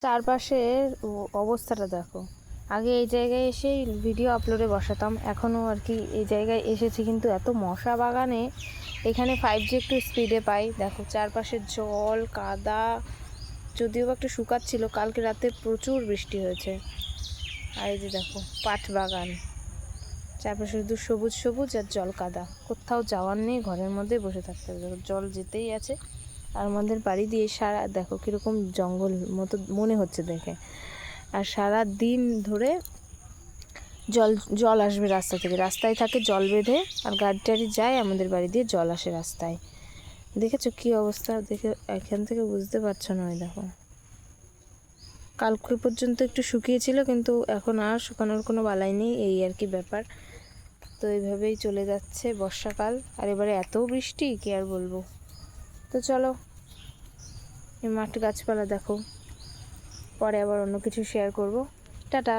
চারপাশের অবস্থাটা দেখো। আগে এই জায়গায় এসে ভিডিও আপলোডে বসাতাম, এখনও আর কি এই জায়গায় এসেছি, কিন্তু এত মশা বাগানে। এখানে 5G একটু স্পিডে পাই। দেখো চারপাশে জল কাদা, যদিও একটু শুকাচ্ছিল, কালকে রাতে প্রচুর বৃষ্টি হয়েছে। আর এই যে দেখো পাট বাগান, চারপাশে শুধু সবুজ সবুজ আর জল কাদা, কোথাও যাওয়ার নেই, ঘরের মধ্যে বসে থাকতে হবে। দেখো জল যেতেই আছে। আর আমাদের বাড়ি দিয়ে সারা দেখো কীরকম জঙ্গল মতো মনে হচ্ছে দেখে। আর সারা দিন ধরে জল জল আসবে রাস্তা থেকে, রাস্তায় থাকে জল বেঁধে, আর গাড়ি টাড়ি যায়, আমাদের বাড়ি দিয়ে জল আসে রাস্তায়। দেখেছো কী অবস্থা? দেখে এখান থেকে বুঝতে পারছো না? ওই দেখো কালকে পর্যন্ত একটু শুকিয়েছিল, কিন্তু এখন আর শুকানোর কোনো বালাই নেই, এই আর কি ব্যাপার। তো এইভাবেই চলে যাচ্ছে বর্ষাকাল, আর এবারে এত বৃষ্টি কি আর বলবো। তো চলো, এই মাঠ গাছপালা দেখো, পরে আবার অন্য কিছু শেয়ার করব। টাটা।